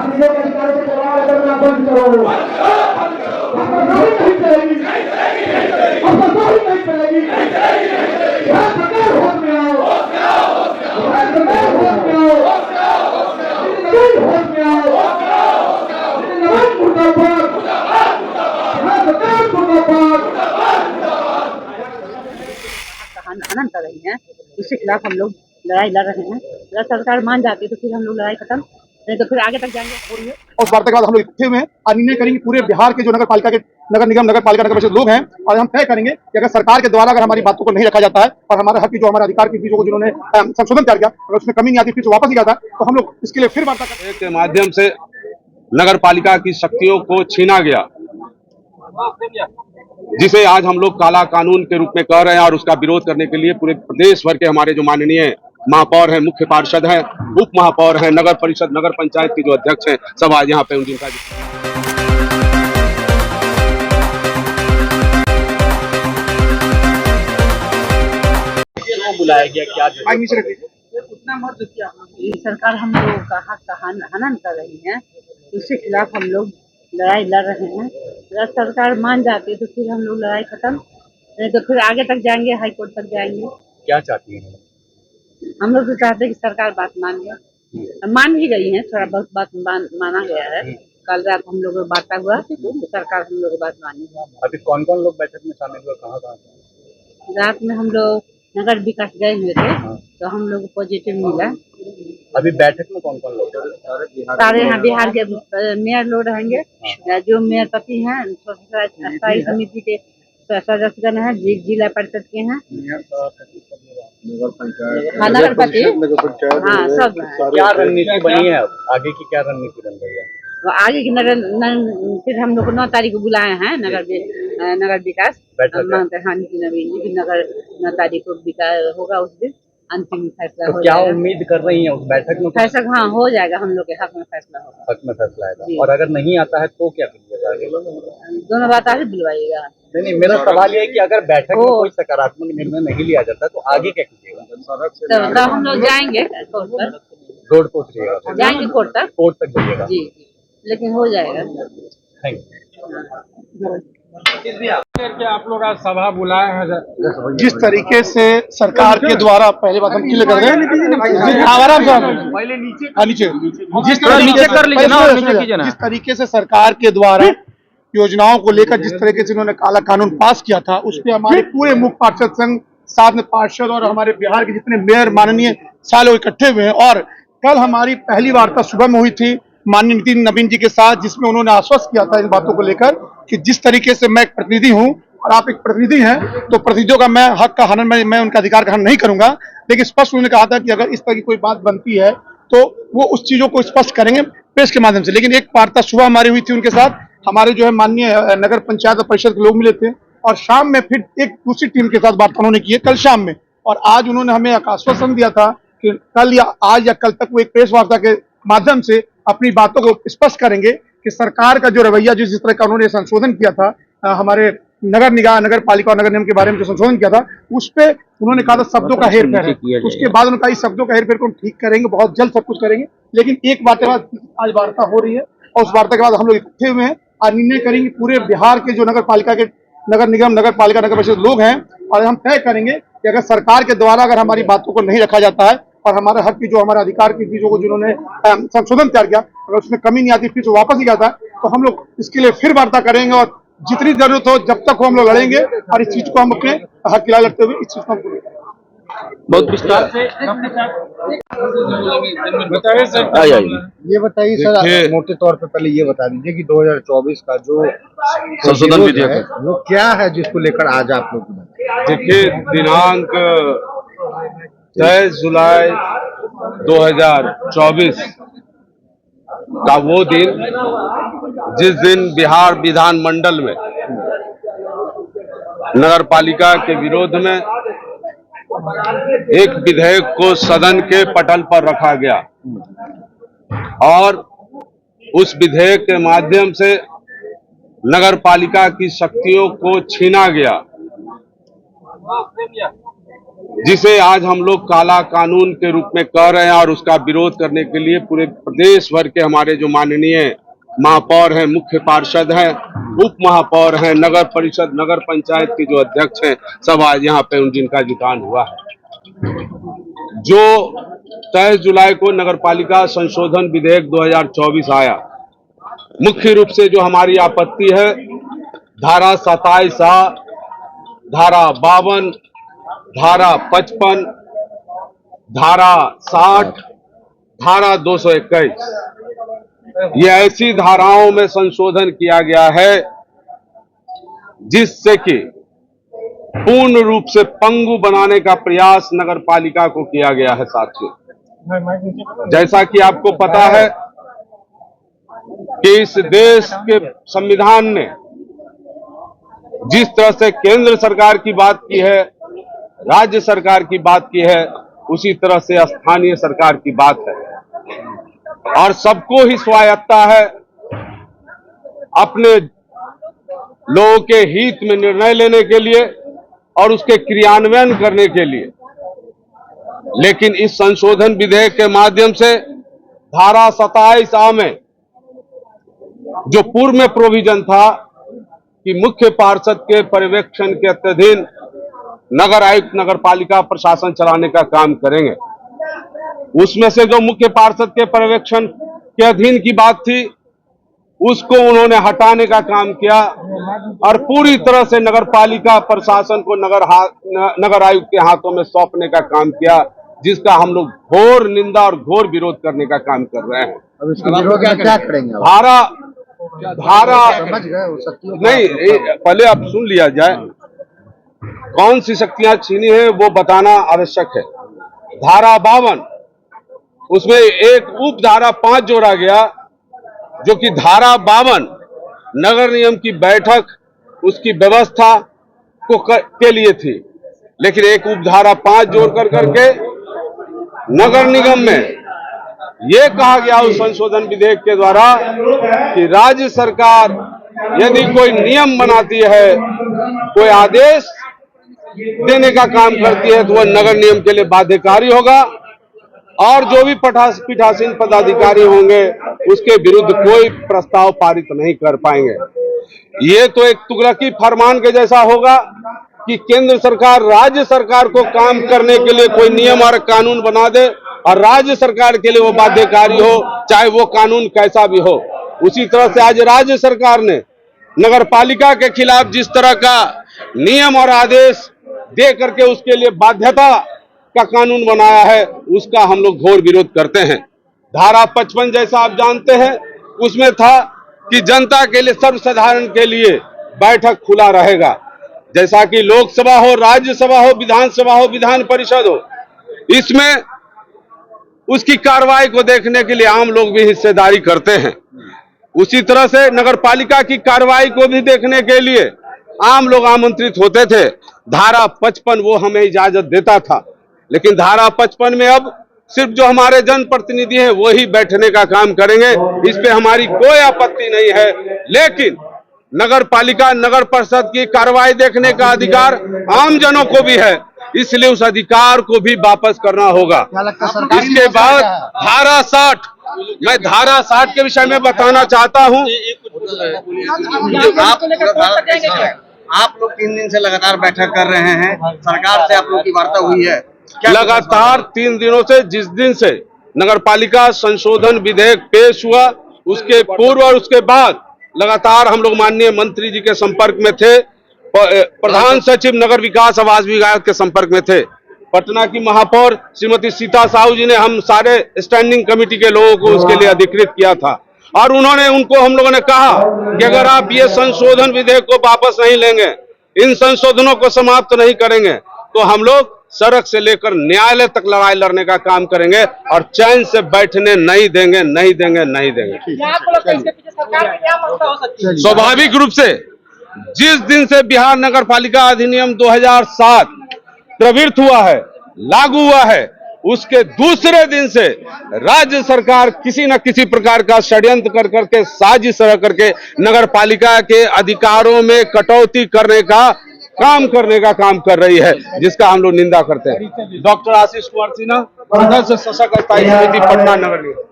अपने अधिकार से सवाल करना बंद करो। नहीं चलेगी, अब नहीं चलेगी। यहाँ सरकार होश में आओ, यहाँ सरकार होश में आओ, होश में आओ। नवाज मुर्दाबाद, यहाँ सरकार मुर्दाबाद। हनन कर रही हैं, उसके खिलाफ हम लोग लड़ाई लड़ रहे हैं। अगर सरकार मान जाती है तो फिर हम लोग लड़ाई खत्म, नहीं तो फिर आगे तक जाएंगे। और उस वार्ता के बाद हम लोग इकट्ठे हुए हैं और निर्णय करेंगे पूरे बिहार के जो नगर पालिका के नगर निगम, नगर पालिका, नगर परिषद लोग हैं, और हम तय करेंगे कि अगर सरकार के द्वारा अगर हमारी बातों को नहीं रखा जाता है और हमारे हक की जो हमारे अधिकार की चीजों को जिन्होंने संशोधन तैयार किया, अगर उसमें कमी नहीं आती, फिर से वापस नहीं आता, तो हम लोग इसके लिए फिर वार्ता के माध्यम से नगर पालिका की शक्तियों को छीना गया, जिसे आज हम लोग काला कानून के रूप में कह रहे हैं। और उसका विरोध करने के लिए पूरे प्रदेश भर के हमारे जो माननीय महापौर हैं, मुख्य पार्षद हैं, उप महापौर हैं, नगर परिषद, नगर पंचायत के जो अध्यक्ष हैं, सब आज यहाँ पे उनका बुलाया गया। क्या सरकार हम लोगों का हक का हनन कर रही है, उसके खिलाफ हम लोग लड़ाई लड़ रहे हैं। अगर सरकार मान जाती है तो फिर हम लोग लड़ाई खत्म, नहीं तो फिर आगे तक जाएंगे, हाई कोर्ट तक जाएंगे। क्या चाहती हैं? हम लोग तो चाहते हैं कि सरकार बात मान ले, मान भी गई है, थोड़ा बहुत बात माना गया है। कल रात हम लोग वार्ता हुआ तो सरकार हम लोग बात मानी। अभी कौन कौन लोग बैठक में शामिल हुए, कहाँ कहाँ? रात में हम लोग नगर विकास गए हुए थे, तो हम लोग पॉजिटिव मिला। अभी बैठक में कौन कौन लोग? सारे यहाँ बिहार के मेयर लोग रहेंगे, जो मेयर पति हैं, स्थायी समिति के सदस्यगण हैं, जिला परिषद के हैं, नगर पति, हाँ सब। क्या रणनीति बनी है, आगे की क्या रणनीति बन रही है? आगे की फिर हम लोग को 9 तारीख को बुलाए हैं नगर विकास मांगते हैं। हाँ, नितिन नवीन जी की नगर 9 तारीख को विकास होगा, उस दिन अंतिम फैसला तो हो क्या जाएगा। उम्मीद कर रही है उस बैठक में? फैसला हाँ हो जाएगा, हम लोग के हक में फैसला होगा। हक में फैसला आएगा। और अगर नहीं आता है तो क्या करिएगा? दोनों बात आगे दिलवाइएगा। नहीं, मेरा सवाल ये है कि अगर बैठक में कोई सकारात्मक निर्णय नहीं लिया जाता तो आगे क्या कीजिएगा? तो हम लोग जाएंगे कोर्ट तक, रोड पहुँच रहिएगा? जाएंगे कोर्ट तक जाइएगा? जी, लेकिन हो जाएगा। Thank you. आप लोग आज सभा बुलाए हैं, जिस तरीके से सरकार के द्वारा, पहले बात हम क्लियर कर दें, जिस तरीके से सरकार के द्वारा योजनाओं को लेकर जिस तरीके से उन्होंने काला कानून पास किया था, उस पर हमारे पूरे मुख्य पार्षद संघ, साथ में पार्षद और हमारे बिहार के जितने मेयर माननीय सालों इकट्ठे हुए हैं। और कल हमारी पहली वार्ता सुबह में हुई थी माननीय नितिन नवीन जी के साथ, जिसमें उन्होंने आश्वस्त किया था इन बातों को लेकर कि जिस तरीके से मैं एक प्रतिनिधि हूं और आप एक प्रतिनिधि हैं, तो प्रतिनिधियों का मैं हक का हनन, मैं उनका अधिकार का हनन नहीं करूंगा। लेकिन स्पष्ट उन्होंने कहा था कि अगर इस तरह की कोई बात बनती है तो वो उस चीजों को स्पष्ट करेंगे प्रेस के माध्यम से। लेकिन एक वार्ता सुबह हमारी हुई थी उनके साथ, हमारे जो है माननीय नगर पंचायत और परिषद के लोग मिले थे, और शाम में फिर एक दूसरी टीम के साथ वार्ता उन्होंने की है कल शाम में। और आज उन्होंने हमें आश्वासन दिया था कि कल या आज या कल तक वो एक प्रेस वार्ता के माध्यम से अपनी बातों को स्पष्ट करेंगे कि सरकार का जो रवैया, जिस तरह का उन्होंने संशोधन किया था हमारे नगर निगम, नगर पालिका और नगर निगम के बारे में जो संशोधन किया था, उस पे उन्होंने कहा था शब्दों का हेर फेर है। उसके बाद उन्होंने कहा इस शब्दों का हेर फेर को हम ठीक करेंगे, बहुत जल्द सब कुछ करेंगे। लेकिन एक बात के बाद आज वार्ता हो रही है और उस वार्ता के बाद हम लोग इकट्ठे हुए हैं और निर्णय करेंगे पूरे बिहार के जो नगर पालिका के नगर निगम, नगर पालिका, नगर परिषद लोग हैं, और हम तय करेंगे कि अगर सरकार के द्वारा अगर हमारी बातों को नहीं रखा जाता है और हमारे हक की जो हमारे अधिकार की चीजों को जिन्होंने संशोधन तैयार किया, अगर उसमें कमी नहीं आती, फिर से वापस नहीं आता, तो हम लोग इसके लिए फिर वार्ता करेंगे। और जितनी जरूरत हो जब तक हम लोग लड़ेंगे और इस चीज को हम अपने हक के लिए लड़ते हुए इस चीज को हम पूरी करेंगे। बहुत विस्तार से बताइए सर। ये बताइए सर, मोटे तौर पे पहले ये बता दीजिए कि 2024 का जो संशोधन विधेयक है वो क्या है, जिसको लेकर आज आप लोग? देखिए, दिनांक 23 जुलाई 2024 का वो दिन जिस दिन बिहार विधानमंडल में नगर पालिका के विरोध में एक विधेयक को सदन के पटल पर रखा गया और उस विधेयक के माध्यम से नगर पालिका की शक्तियों को छीना गया, जिसे आज हम लोग काला कानून के रूप में कह रहे हैं और उसका विरोध करने के लिए पूरे प्रदेश भर के हमारे जो माननीय महापौर हैं, मुख्य पार्षद हैं, उप महापौर हैं, नगर परिषद, नगर पंचायत के जो अध्यक्ष हैं, सब आज यहाँ पे जिनका जुटान हुआ है। जो 23 जुलाई को नगरपालिका संशोधन विधेयक 2024 आया, मुख्य रूप से जो हमारी आपत्ति है धारा 27A, धारा 52, धारा 55, धारा 60, धारा 221, ये ऐसी धाराओं में संशोधन किया गया है जिससे कि पूर्ण रूप से पंगु बनाने का प्रयास नगर पालिका को किया गया है। साथियों, जैसा कि आपको पता है कि इस देश के संविधान ने जिस तरह से केंद्र सरकार की बात की है, राज्य सरकार की बात की है, उसी तरह से स्थानीय सरकार की बात है और सबको ही स्वायत्ता है अपने लोगों के हित में निर्णय लेने के लिए और उसके क्रियान्वयन करने के लिए। लेकिन इस संशोधन विधेयक के माध्यम से धारा 27A में जो पूर्व में प्रोविजन था कि मुख्य पार्षद के पर्यवेक्षण के अधीन नगर आयुक्त नगर पालिका प्रशासन चलाने का काम करेंगे, उसमें से जो मुख्य पार्षद के पर्यवेक्षण के अधीन की बात थी उसको उन्होंने हटाने का काम किया और पूरी तरह से नगर पालिका प्रशासन को नगर आयुक्त के हाथों में सौंपने का काम किया, जिसका हम लोग घोर निंदा और घोर विरोध करने का काम कर रहे हैं। अब इसके विरोध में क्या करेंगे? धारा समझ गए वो शक्तियों का? नहीं, पहले आप सुन लिया जाए कौन सी शक्तियां छीनी है वो बताना आवश्यक है। धारा 52, उसमें एक उप धारा 5 जोड़ा गया जो कि धारा 52 नगर निगम की बैठक उसकी व्यवस्था के लिए थी, लेकिन एक उप धारा 5 जोड़ करके नगर निगम में यह कहा गया उस संशोधन विधेयक के द्वारा कि राज्य सरकार यदि कोई नियम बनाती है, कोई आदेश देने का काम करती है तो वह नगर निगम के लिए बाध्यकारी होगा और जो भी पीठासीन पदाधिकारी होंगे उसके विरुद्ध कोई प्रस्ताव पारित नहीं कर पाएंगे। ये तो एक तुगलकी फरमान के जैसा होगा कि केंद्र सरकार राज्य सरकार को काम करने के लिए कोई नियम और कानून बना दे और राज्य सरकार के लिए वो बाध्यकारी हो, चाहे वो कानून कैसा भी हो। उसी तरह से आज राज्य सरकार ने नगर पालिका के खिलाफ जिस तरह का नियम और आदेश दे करके उसके लिए बाध्यता का कानून बनाया है, उसका हम लोग घोर विरोध करते हैं। धारा 55 जैसा आप जानते हैं उसमें था कि जनता के लिए, सर्वसाधारण के लिए बैठक खुला रहेगा, जैसा कि लोकसभा हो, राज्यसभा हो, विधानसभा हो, विधान परिषद हो, इसमें उसकी कार्रवाई को देखने के लिए आम लोग भी हिस्सेदारी करते हैं। उसी तरह से नगर पालिका की कार्रवाई को भी देखने के लिए आम लोग आमंत्रित होते थे। धारा 55 वो हमें इजाजत देता था, लेकिन धारा 55 में अब सिर्फ जो हमारे जनप्रतिनिधि हैं वही बैठने का काम करेंगे। इस पे हमारी कोई आपत्ति नहीं है, लेकिन नगर पालिका, नगर परिषद की कार्रवाई देखने का अधिकार आम जनों को भी है, इसलिए उस अधिकार को भी वापस करना होगा। इसके बाद धारा 60, मैं धारा 60 के विषय में बताना चाहता हूं। आप लोग 3 दिन से लगातार बैठक कर रहे हैं, सरकार से आप लोग की वार्ता हुई है? लगातार 3 दिनों से, जिस दिन से नगर पालिका संशोधन विधेयक पेश हुआ उसके पूर्व और उसके बाद लगातार हम लोग माननीय मंत्री जी के संपर्क में थे, प्रधान सचिव नगर विकास आवास विभाग के संपर्क में थे, पटना की महापौर श्रीमती सीता साहू जी ने हम सारे स्टैंडिंग कमेटी के लोगों को उसके लिए अधिकृत किया था और उनको हम लोगों ने कहा कि अगर आप ये संशोधन विधेयक को वापस नहीं लेंगे, इन संशोधनों को समाप्त नहीं करेंगे, तो हम लोग सड़क से लेकर न्यायालय तक लड़ाई लड़ने का काम करेंगे और चैन से बैठने नहीं देंगे, नहीं देंगे, नहीं देंगे। स्वाभाविक रूप से जिस दिन से बिहार नगर पालिका अधिनियम 2007 प्रवृत्त हुआ है, लागू हुआ है, उसके दूसरे दिन से राज्य सरकार किसी न किसी प्रकार का षड्यंत्र कर करके, साजिश करके नगर पालिका के अधिकारों में कटौती करने का काम करने का काम कर रही है, जिसका हम लोग निंदा करते हैं। डॉक्टर आशीष कुमार सिन्हा, सदस्य शासक स्थायी समिति पटना नगर निगम।